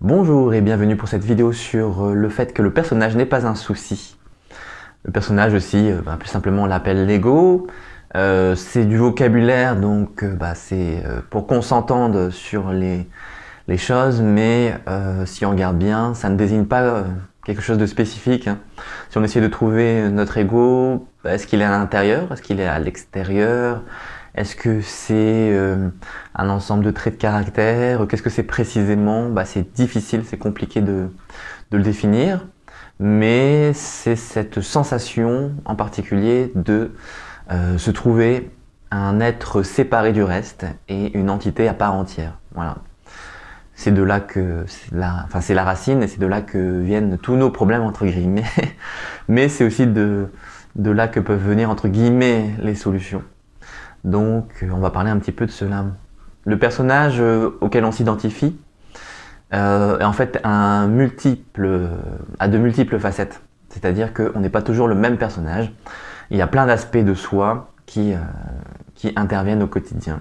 Bonjour et bienvenue pour cette vidéo sur le fait que le personnage n'est pas un souci. Le personnage aussi, plus simplement on l'appelle l'ego. C'est du vocabulaire, donc c'est pour qu'on s'entende sur les choses, mais si on regarde bien, ça ne désigne pas quelque chose de spécifique. Si on essaie de trouver notre ego, est-ce qu'il est à l'intérieur? Est-ce qu'il est à l'extérieur? Est-ce que c'est un ensemble de traits de caractère? Qu'est-ce que c'est précisément? C'est difficile, c'est compliqué de le définir, mais c'est cette sensation en particulier de se trouver un être séparé du reste et une entité à part entière. Voilà. C'est de là que c'est la racine et c'est de là que viennent tous nos problèmes entre guillemets, mais c'est aussi de là que peuvent venir entre guillemets les solutions. Donc on va parler un petit peu de cela. Le personnage auquel on s'identifie est en fait a de multiples facettes. C'est-à-dire qu'on n'est pas toujours le même personnage. Il y a plein d'aspects de soi qui interviennent au quotidien.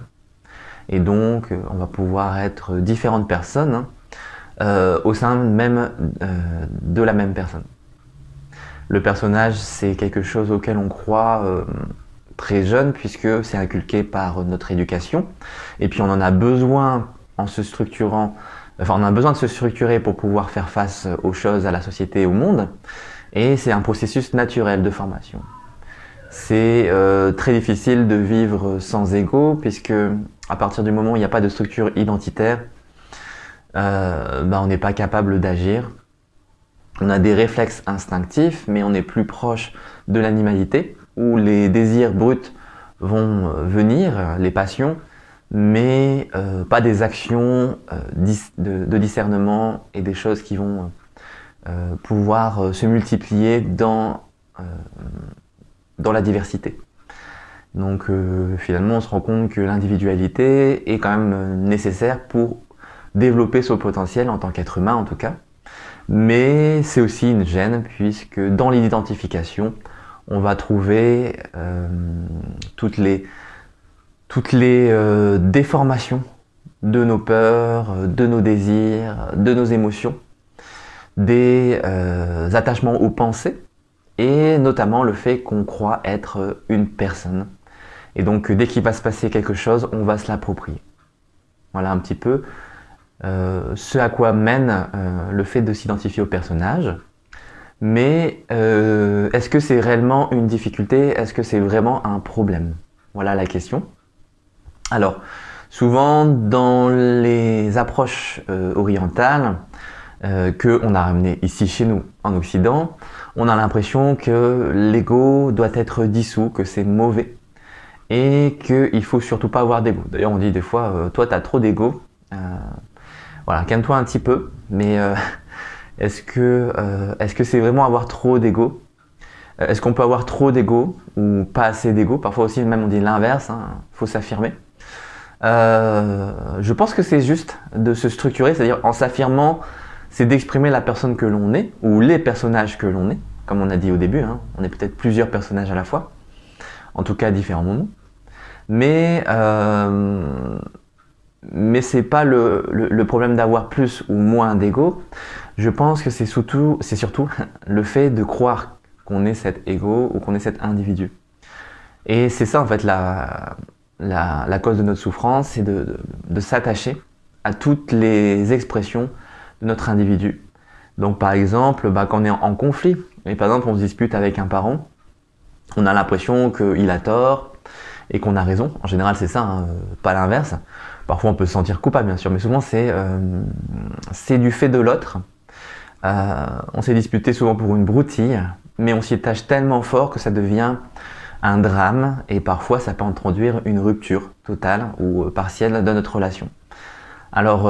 Et donc on va pouvoir être différentes personnes au sein même de la même personne. Le personnage, c'est quelque chose auquel on croit très jeune, puisque c'est inculqué par notre éducation, et puis on en a besoin en se structurant, on a besoin de se structurer pour pouvoir faire face aux choses, à la société et au monde, et c'est un processus naturel de formation. C'est très difficile de vivre sans ego, puisque à partir du moment où il n'y a pas de structure identitaire, on n'est pas capable d'agir. On a des réflexes instinctifs, mais on est plus proche de l'animalité, où les désirs bruts vont venir, les passions, mais pas des actions de discernement et des choses qui vont pouvoir se multiplier dans la diversité. Donc finalement on se rend compte que l'individualité est quand même nécessaire pour développer son potentiel en tant qu'être humain en tout cas, mais c'est aussi une gêne puisque dans l'identification on va trouver toutes les déformations de nos peurs, de nos désirs, de nos émotions, des attachements aux pensées et notamment le fait qu'on croit être une personne. Et donc dès qu'il va se passer quelque chose, on va se l'approprier. Voilà un petit peu ce à quoi mène le fait de s'identifier au personnage. Mais est-ce que c'est réellement une difficulté? Est-ce que c'est vraiment un problème? Voilà la question. Alors, souvent dans les approches orientales qu'on a ramenées ici chez nous en Occident, on a l'impression que l'ego doit être dissous, que c'est mauvais et qu'il faut surtout pas avoir d'ego. D'ailleurs, on dit des fois, toi, tu as trop d'ego. Voilà, calme-toi un petit peu, mais est-ce que c'est vraiment avoir trop d'ego? Est-ce qu'on peut avoir trop d'ego ou pas assez d'ego? Parfois aussi, même on dit l'inverse, faut s'affirmer. Je pense que c'est juste de se structurer, c'est-à-dire en s'affirmant, c'est d'exprimer la personne que l'on est, ou les personnages que l'on est, comme on a dit au début, on est peut-être plusieurs personnages à la fois, en tout cas à différents moments. Mais c'est pas le problème d'avoir plus ou moins d'ego. Je pense que c'est surtout le fait de croire qu'on est cet ego ou qu'on est cet individu. Et c'est ça en fait la cause de notre souffrance, c'est de s'attacher à toutes les expressions de notre individu. Donc par exemple, quand on est en conflit, et par exemple on se dispute avec un parent, on a l'impression qu'il a tort et qu'on a raison. En général c'est ça, pas l'inverse. Parfois on peut se sentir coupable bien sûr, mais souvent c'est du fait de l'autre. On s'est disputé souvent pour une broutille, mais on s'y attache tellement fort que ça devient un drame et parfois ça peut introduire une rupture totale ou partielle de notre relation. Alors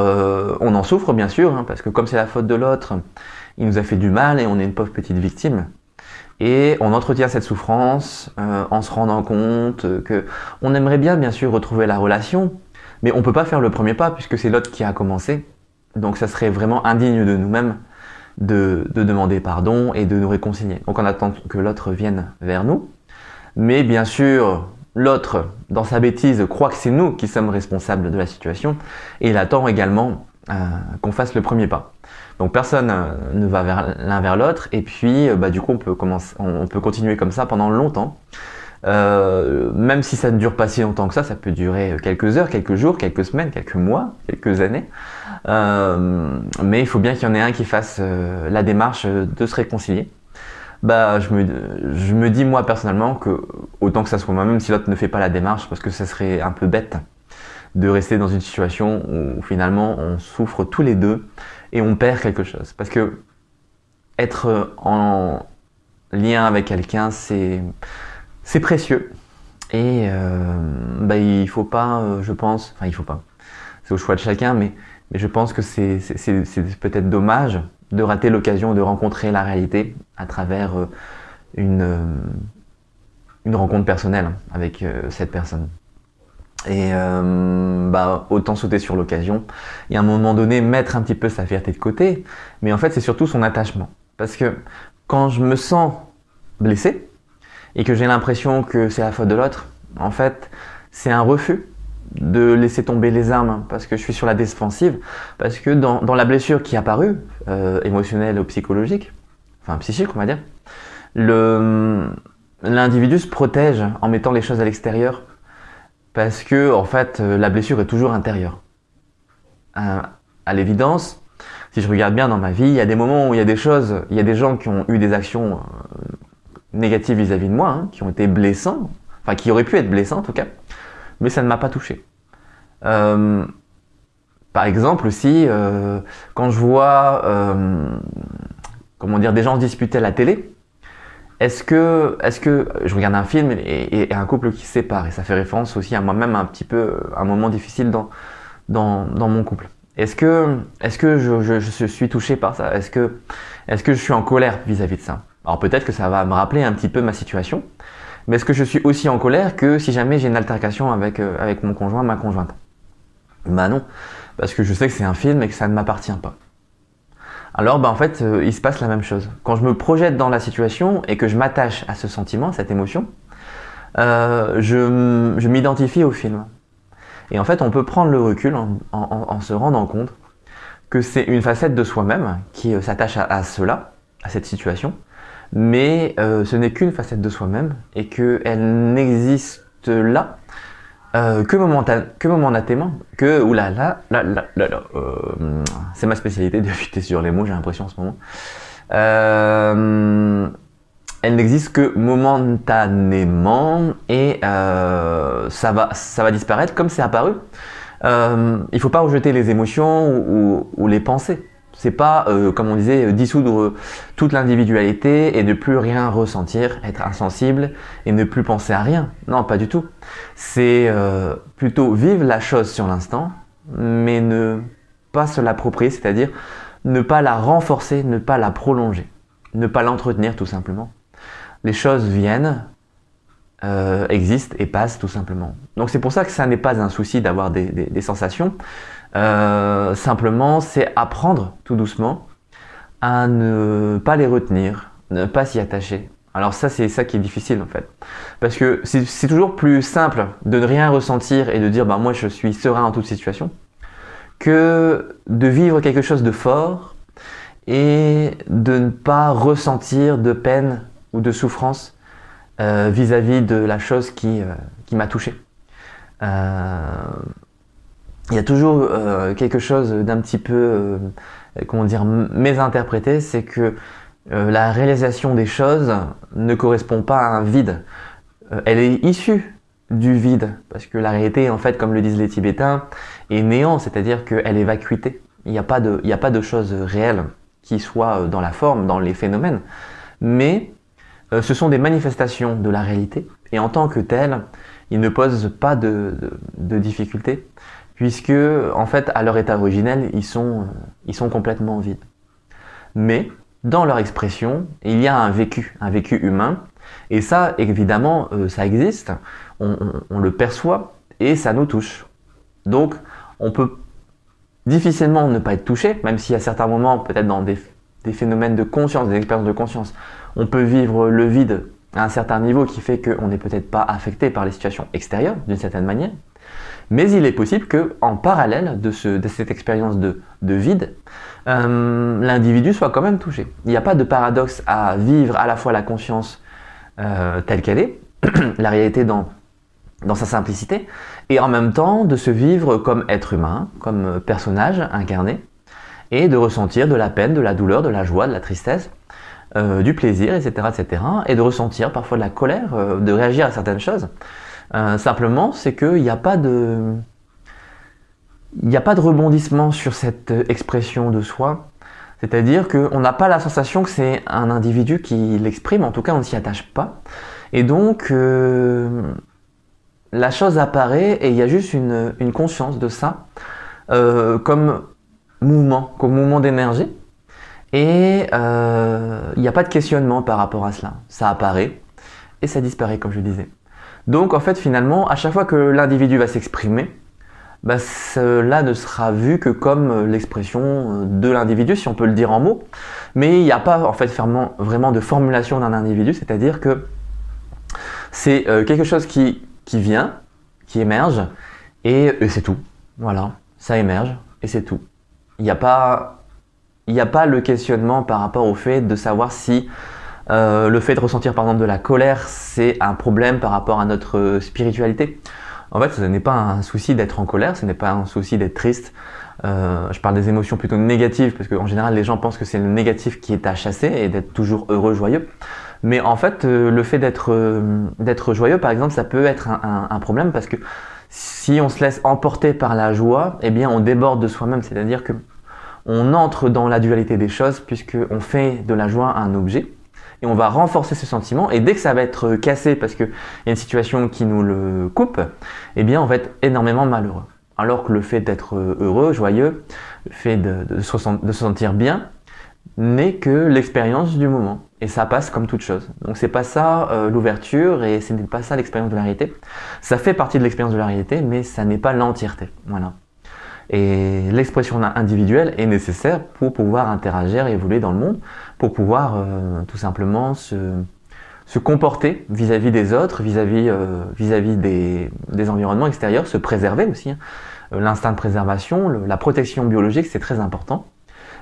on en souffre bien sûr, parce que comme c'est la faute de l'autre, il nous a fait du mal et on est une pauvre petite victime. Et on entretient cette souffrance en se rendant compte que on aimerait bien sûr retrouver la relation, mais on peut pas faire le premier pas puisque c'est l'autre qui a commencé. Donc ça serait vraiment indigne de nous-mêmes de demander pardon et de nous réconcilier. Donc on attend que l'autre vienne vers nous. Mais bien sûr, l'autre, dans sa bêtise, croit que c'est nous qui sommes responsables de la situation. Et il attend également qu'on fasse le premier pas. Donc personne ne va l'un vers l'autre, et puis du coup on peut continuer comme ça pendant longtemps. Même si ça ne dure pas si longtemps que ça peut durer quelques heures, quelques jours, quelques semaines, quelques mois, quelques années. Mais il faut bien qu'il y en ait un qui fasse la démarche de se réconcilier. Je me dis moi personnellement que autant que ça soit moi-même, si l'autre ne fait pas la démarche, parce que ça serait un peu bête de rester dans une situation où finalement on souffre tous les deux et on perd quelque chose. Parce que être en lien avec quelqu'un, c'est précieux. Et il faut pas, je pense, enfin il faut pas, c'est au choix de chacun, mais je pense que c'est peut-être dommage de rater l'occasion de rencontrer la réalité à travers une rencontre personnelle avec cette personne. Et autant sauter sur l'occasion et à un moment donné mettre un petit peu sa fierté de côté, mais en fait c'est surtout son attachement. Parce que quand je me sens blessé et que j'ai l'impression que c'est la faute de l'autre, en fait c'est un refus de laisser tomber les armes parce que je suis sur la défensive, parce que dans la blessure qui est apparue, émotionnelle ou psychologique, enfin psychique on va dire, l'individu se protège en mettant les choses à l'extérieur. Parce que, en fait, la blessure est toujours intérieure. À l'évidence, si je regarde bien dans ma vie, il y a des moments où il y a des choses, il y a des gens qui ont eu des actions négatives vis-à-vis de moi, qui ont été blessants, enfin qui auraient pu être blessants en tout cas, mais ça ne m'a pas touché. Par exemple aussi, quand je vois des gens se disputer à la télé, est-ce que je regarde un film et un couple qui se sépare, et ça fait référence aussi à moi-même un petit peu, un moment difficile dans mon couple. Est-ce que je suis touché par ça? Est-ce que je suis en colère vis-à-vis de ça? Alors peut-être que ça va me rappeler un petit peu ma situation, mais est-ce que je suis aussi en colère que si jamais j'ai une altercation avec mon conjoint, ma conjointe? Bah non, parce que je sais que c'est un film et que ça ne m'appartient pas. Alors en fait, il se passe la même chose. Quand je me projette dans la situation et que je m'attache à ce sentiment, à cette émotion, je m'identifie au film. Et en fait, on peut prendre le recul en se rendant compte que c'est une facette de soi-même qui s'attache à cela, à cette situation, mais ce n'est qu'une facette de soi-même et qu'elle n'existe là que momentanément, c'est ma spécialité de buter sur les mots, j'ai l'impression en ce moment. Elle n'existe que momentanément et ça va disparaître comme c'est apparu. Il faut pas rejeter les émotions ou les pensées. C'est pas, comme on disait, dissoudre toute l'individualité et ne plus rien ressentir, être insensible et ne plus penser à rien. Non, pas du tout. C'est plutôt vivre la chose sur l'instant, mais ne pas se l'approprier, c'est-à-dire ne pas la renforcer, ne pas la prolonger, ne pas l'entretenir tout simplement. Les choses viennent, existent et passent tout simplement. Donc c'est pour ça que ça n'est pas un souci d'avoir des sensations. Simplement, c'est apprendre tout doucement à ne pas les retenir, ne pas s'y attacher. Alors ça, c'est ça qui est difficile en fait. Parce que c'est toujours plus simple de ne rien ressentir et de dire moi je suis serein en toute situation, que de vivre quelque chose de fort et de ne pas ressentir de peine ou de souffrance vis-à-vis de la chose qui m'a touché. Il y a toujours quelque chose d'un petit peu, mésinterprété, c'est que la réalisation des choses ne correspond pas à un vide. Elle est issue du vide, parce que la réalité, en fait, comme le disent les Tibétains, est néant, c'est-à-dire qu'elle est vacuité. Il n'y a pas de choses réelles qui soient dans la forme, dans les phénomènes, mais ce sont des manifestations de la réalité, et en tant que telles, ils ne posent pas de difficultés, puisque en fait à leur état originel ils sont complètement vides. Mais dans leur expression il y a un vécu humain, et ça évidemment ça existe, on le perçoit et ça nous touche. Donc on peut difficilement ne pas être touché, même si à certains moments, peut-être dans des phénomènes de conscience, des expériences de conscience, on peut vivre le vide à un certain niveau qui fait qu'on n'est peut-être pas affecté par les situations extérieures d'une certaine manière. Mais il est possible qu'en parallèle de cette expérience de vide, l'individu soit quand même touché. Il n'y a pas de paradoxe à vivre à la fois la conscience telle qu'elle est, la réalité dans sa simplicité, et en même temps de se vivre comme être humain, comme personnage incarné, et de ressentir de la peine, de la douleur, de la joie, de la tristesse, du plaisir, etc., etc., et de ressentir parfois de la colère, de réagir à certaines choses. Simplement, c'est qu'il n'y a pas de rebondissement sur cette expression de soi, c'est-à-dire qu'on n'a pas la sensation que c'est un individu qui l'exprime, en tout cas on ne s'y attache pas, et donc la chose apparaît et il y a juste une conscience de ça, comme mouvement d'énergie, et il n'y a pas de questionnement par rapport à cela, ça apparaît et ça disparaît comme je le disais. Donc en fait finalement, à chaque fois que l'individu va s'exprimer, bah, cela ne sera vu que comme l'expression de l'individu, si on peut le dire en mots, mais il n'y a pas en fait vraiment de formulation d'un individu, c'est-à-dire que c'est quelque chose qui vient, qui émerge, et c'est tout. Voilà, ça émerge et c'est tout. Il n'y a pas le questionnement par rapport au fait de savoir si le fait de ressentir par exemple de la colère, c'est un problème par rapport à notre spiritualité. En fait, ce n'est pas un souci d'être en colère, ce n'est pas un souci d'être triste. Je parle des émotions plutôt négatives, parce qu'en général, les gens pensent que c'est le négatif qui est à chasser et d'être toujours heureux, joyeux. Mais en fait, le fait d'être joyeux, par exemple, ça peut être un problème, parce que si on se laisse emporter par la joie, eh bien, on déborde de soi-même. C'est-à-dire que on entre dans la dualité des choses, puisqu'on fait de la joie un objet. Et on va renforcer ce sentiment, et dès que ça va être cassé parce qu'il y a une situation qui nous le coupe, eh bien on va être énormément malheureux. Alors que le fait d'être heureux, joyeux, le fait de se sentir bien, n'est que l'expérience du moment. Et ça passe comme toute chose. Donc c'est pas ça l'ouverture, et ce n'est pas ça l'expérience de la réalité. Ça fait partie de l'expérience de la réalité, mais ça n'est pas l'entièreté. Voilà. Et l'expression individuelle est nécessaire pour pouvoir interagir et évoluer dans le monde, pour pouvoir tout simplement se comporter vis-à-vis des autres, vis-à-vis des environnements extérieurs, se préserver aussi. Hein. L'instinct de préservation, la protection biologique, c'est très important.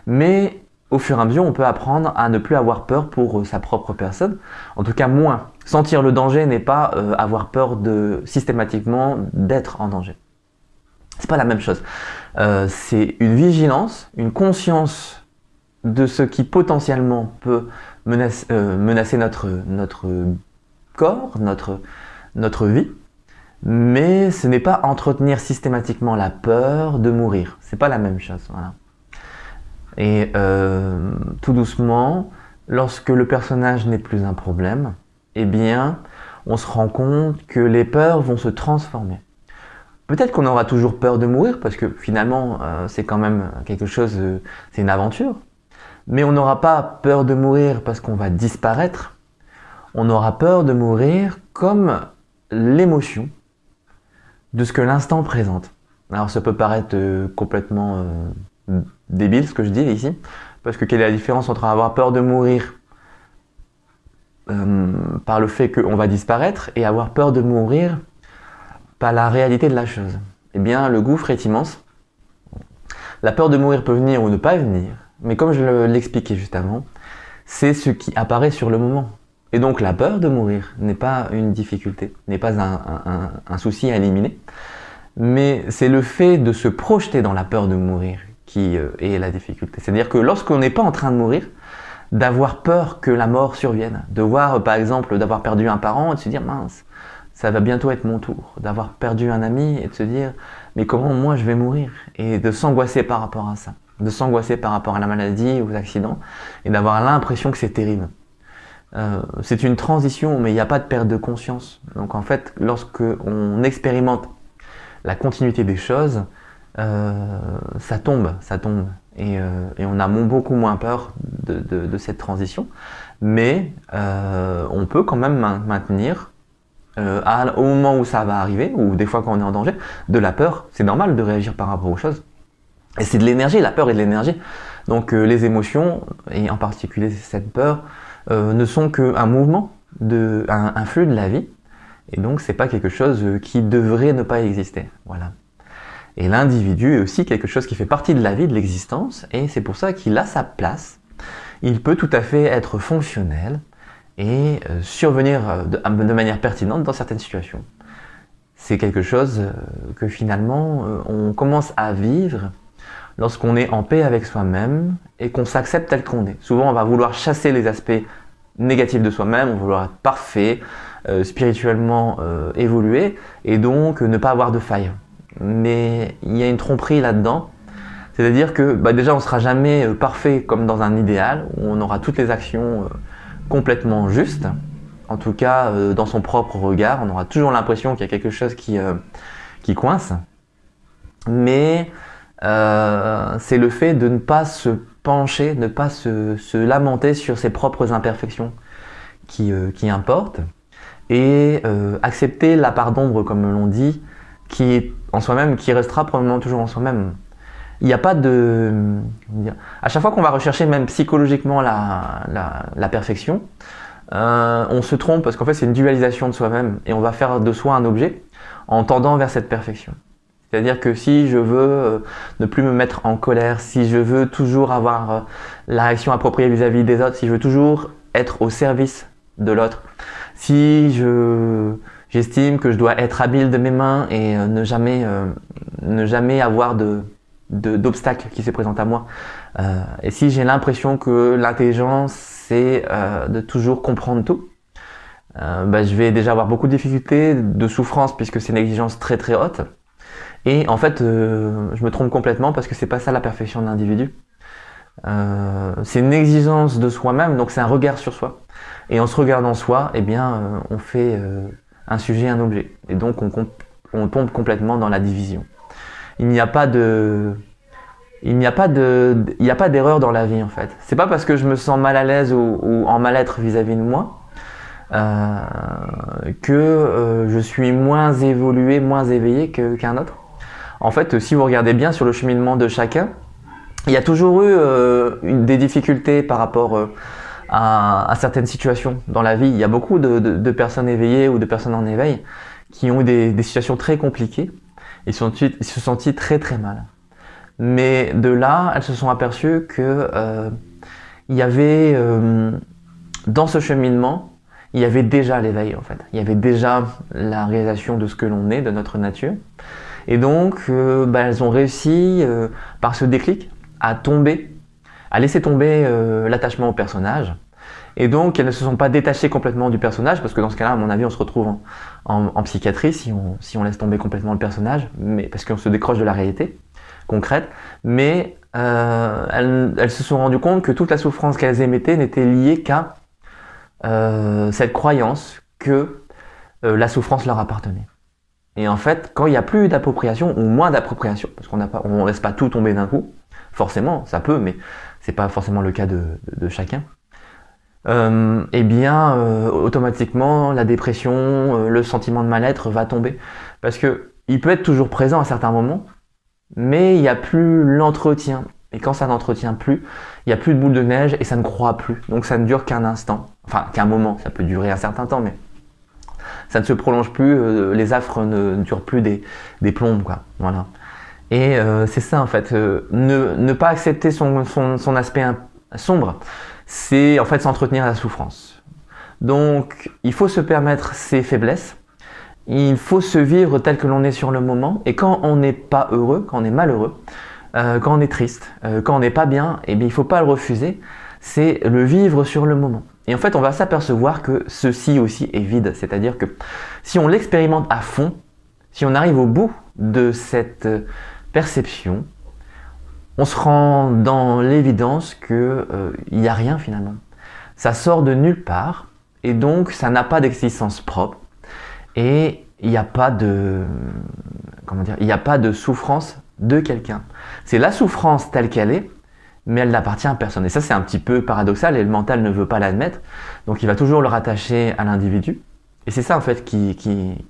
Mais au fur et à mesure, on peut apprendre à ne plus avoir peur pour sa propre personne. En tout cas, moins. Sentir le danger n'est pas avoir peur systématiquement d'être en danger. C'est pas la même chose. C'est une vigilance, une conscience de ce qui potentiellement peut menacer notre corps, notre vie, mais ce n'est pas entretenir systématiquement la peur de mourir. C'est pas la même chose. Voilà. Et tout doucement, lorsque le personnage n'est plus un problème, eh bien, on se rend compte que les peurs vont se transformer. Peut-être qu'on aura toujours peur de mourir, parce que finalement, c'est quand même quelque chose, c'est une aventure. Mais on n'aura pas peur de mourir parce qu'on va disparaître. On aura peur de mourir comme l'émotion de ce que l'instant présente. Alors ça peut paraître complètement débile ce que je dis ici, parce que quelle est la différence entre avoir peur de mourir par le fait qu'on va disparaître et avoir peur de mourir par la réalité de la chose? Eh bien, le gouffre est immense. La peur de mourir peut venir ou ne pas venir, mais comme je l'expliquais juste avant, c'est ce qui apparaît sur le moment. Et donc la peur de mourir n'est pas une difficulté, n'est pas un souci à éliminer, mais c'est le fait de se projeter dans la peur de mourir qui est la difficulté. C'est-à-dire que lorsqu'on n'est pas en train de mourir, d'avoir peur que la mort survienne, de voir par exemple d'avoir perdu un parent et de se dire mince, ça va bientôt être mon tour, d'avoir perdu un ami et de se dire mais comment moi je vais mourir, et de s'angoisser par rapport à ça, de s'angoisser par rapport à la maladie, aux accidents, et d'avoir l'impression que c'est terrible. C'est une transition, mais il n'y a pas de perte de conscience. Donc en fait, lorsque on expérimente la continuité des choses, ça tombe, et on a beaucoup moins peur de cette transition, mais on peut quand même maintenir au moment où ça va arriver, ou des fois quand on est en danger, de la peur. C'est normal de réagir par rapport aux choses, et c'est de l'énergie, la peur est de l'énergie. Donc les émotions, et en particulier cette peur, ne sont qu'un mouvement, un flux de la vie, Et donc, c'est pas quelque chose qui devrait ne pas exister. Voilà. Et l'individu est aussi quelque chose qui fait partie de la vie, de l'existence, et c'est pour ça qu'il a sa place. Il peut tout à fait être fonctionnel et survenir de manière pertinente dans certaines situations. C'est quelque chose que finalement on commence à vivre lorsqu'on est en paix avec soi-même et qu'on s'accepte tel qu'on est. Souvent on va vouloir chasser les aspects négatifs de soi-même, on va vouloir être parfait, spirituellement évoluer et donc ne pas avoir de failles. Mais il y a une tromperie là-dedans, c'est-à-dire que déjà on ne sera jamais parfait comme dans un idéal, où on aura toutes les actions complètement justes, en tout cas dans son propre regard, on aura toujours l'impression qu'il y a quelque chose qui coince, mais c'est le fait de ne pas se pencher, de ne pas se lamenter sur ses propres imperfections qui importent, et accepter la part d'ombre, comme l'on dit, qui est en soi-même, qui restera probablement toujours en soi-même. Il n'y a pas de... À chaque fois qu'on va rechercher même psychologiquement la perfection, on se trompe parce qu'en fait c'est une dualisation de soi-même et on va faire de soi un objet en tendant vers cette perfection. C'est-à-dire que si je veux ne plus me mettre en colère, si je veux toujours avoir la réaction appropriée vis-à-vis des autres, si je veux toujours être au service de l'autre, si j'estime que je dois être habile de mes mains et ne jamais avoir d'obstacles qui se présentent à moi. Et si j'ai l'impression que l'intelligence, c'est de toujours comprendre tout, je vais déjà avoir beaucoup de difficultés, de souffrance, puisque c'est une exigence très très haute. Et en fait, je me trompe complètement parce que c'est pas ça la perfection de l'individu. C'est une exigence de soi-même, donc c'est un regard sur soi. Et en se regardant soi, eh bien, on fait un sujet, un objet. Et donc on tombe complètement dans la division. Il n'y a pas d'erreur dans la vie en fait. C'est pas parce que je me sens mal à l'aise ou en mal-être vis-à-vis de moi que je suis moins évolué, moins éveillé qu'un autre. En fait, si vous regardez bien sur le cheminement de chacun, il y a toujours eu des difficultés par rapport à certaines situations dans la vie. Il y a beaucoup de personnes éveillées ou de personnes en éveil qui ont eu des situations très compliquées. Ils se sentent très très mal. Mais de là, elles se sont aperçues que il y avait dans ce cheminement, il y avait déjà l'éveil en fait. Il y avait déjà la réalisation de ce que l'on est, de notre nature. Et donc, elles ont réussi par ce déclic à laisser tomber l'attachement au personnage. Et donc, elles ne se sont pas détachées complètement du personnage, parce que dans ce cas-là, à mon avis, on se retrouve en psychiatrie si on laisse tomber complètement le personnage, mais parce qu'on se décroche de la réalité concrète. Mais elles se sont rendues compte que toute la souffrance qu'elles émettaient n'était liée qu'à cette croyance que la souffrance leur appartenait. Et en fait, quand il n'y a plus d'appropriation, ou moins d'appropriation, parce qu'on ne laisse pas tout tomber d'un coup, forcément, ça peut, mais c'est pas forcément le cas de chacun, automatiquement, la dépression, le sentiment de mal-être va tomber. Parce que il peut être toujours présent à certains moments, mais il n'y a plus l'entretien. Et quand ça n'entretient plus, il n'y a plus de boule de neige et ça ne croît plus. Donc ça ne dure qu'un instant, enfin qu'un moment, ça peut durer un certain temps, mais ça ne se prolonge plus, les affres ne durent plus des plombes, quoi. Voilà. Et c'est ça en fait, ne pas accepter son aspect sombre, c'est en fait s'entretenir la souffrance. Donc il faut se permettre ses faiblesses, il faut se vivre tel que l'on est sur le moment, et quand on n'est pas heureux, quand on est malheureux, quand on est triste, quand on n'est pas bien, eh bien il ne faut pas le refuser, c'est le vivre sur le moment. Et en fait on va s'apercevoir que ceci aussi est vide, c'est-à-dire que si on l'expérimente à fond, si on arrive au bout de cette perception, on se rend dans l'évidence qu'il n'y a rien finalement. Ça sort de nulle part et donc ça n'a pas d'existence propre et il n'y a pas de souffrance de quelqu'un. C'est la souffrance telle qu'elle est, mais elle n'appartient à personne. Et ça c'est un petit peu paradoxal et le mental ne veut pas l'admettre, donc il va toujours le rattacher à l'individu. Et c'est ça en fait qui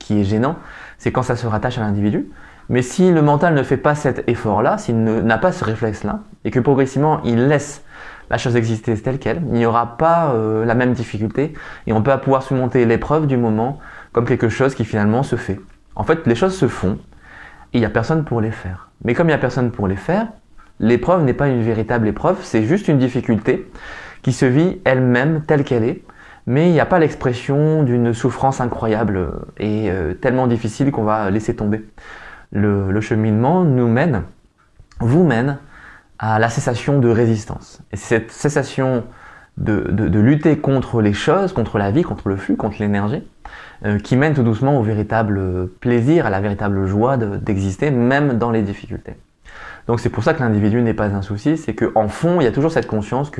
est gênant, c'est quand ça se rattache à l'individu. Mais si le mental ne fait pas cet effort-là, s'il n'a pas ce réflexe-là, et que progressivement il laisse la chose exister telle qu'elle, il n'y aura pas la même difficulté, et on peut pouvoir surmonter l'épreuve du moment comme quelque chose qui finalement se fait. En fait, les choses se font et il n'y a personne pour les faire. Mais comme il n'y a personne pour les faire, l'épreuve n'est pas une véritable épreuve, c'est juste une difficulté qui se vit elle-même telle qu'elle est, mais il n'y a pas l'expression d'une souffrance incroyable et tellement difficile qu'on va laisser tomber. Le cheminement nous mène, vous mène, à la cessation de résistance. Et c'est cette cessation de lutter contre les choses, contre la vie, contre le flux, contre l'énergie, qui mène tout doucement au véritable plaisir, à la véritable joie d'exister, même dans les difficultés. Donc c'est pour ça que l'individu n'est pas un souci, c'est qu'en fond, il y a toujours cette conscience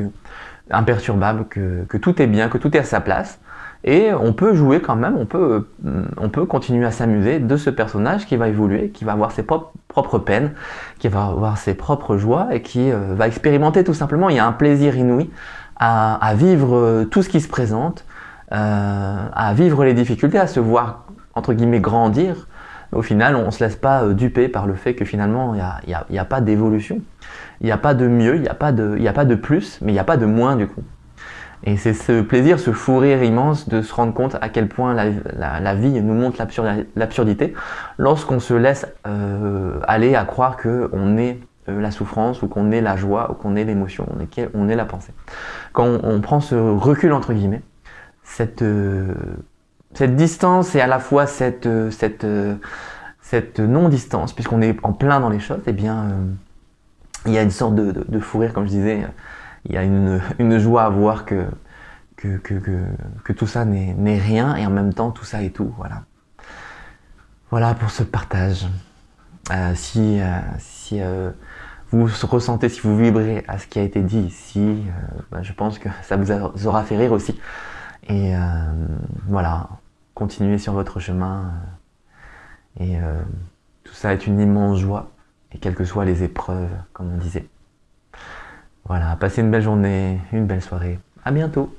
imperturbable, que tout est bien, que tout est à sa place, et on peut jouer quand même, on peut continuer à s'amuser de ce personnage qui va évoluer, qui va avoir ses propres peines, qui va avoir ses propres joies, et qui va expérimenter tout simplement. Il y a un plaisir inouï à vivre tout ce qui se présente, à vivre les difficultés, à se voir, entre guillemets, grandir. Au final, on ne se laisse pas duper par le fait que finalement, il n'y a pas d'évolution. Il n'y a pas de mieux, il n'y a pas de plus, mais il n'y a pas de moins du coup. Et c'est ce plaisir, ce fou rire immense de se rendre compte à quel point la vie nous montre l'absurdité lorsqu'on se laisse aller à croire qu'on est la souffrance, ou qu'on est la joie, ou qu'on est l'émotion, on est la pensée. Quand on prend ce recul entre guillemets, cette distance et à la fois cette non-distance, puisqu'on est en plein dans les choses, eh bien, il y a une sorte de fou rire, comme je disais, il y a une joie à voir que tout ça n'est rien, et en même temps tout ça est tout, voilà. Voilà pour ce partage. Si vous ressentez, si vous vibrez à ce qui a été dit ici, je pense que ça vous aura fait rire aussi. Et voilà, continuez sur votre chemin. Et tout ça est une immense joie, et quelles que soient les épreuves, comme on disait. Voilà, passez une belle journée, une belle soirée. À bientôt.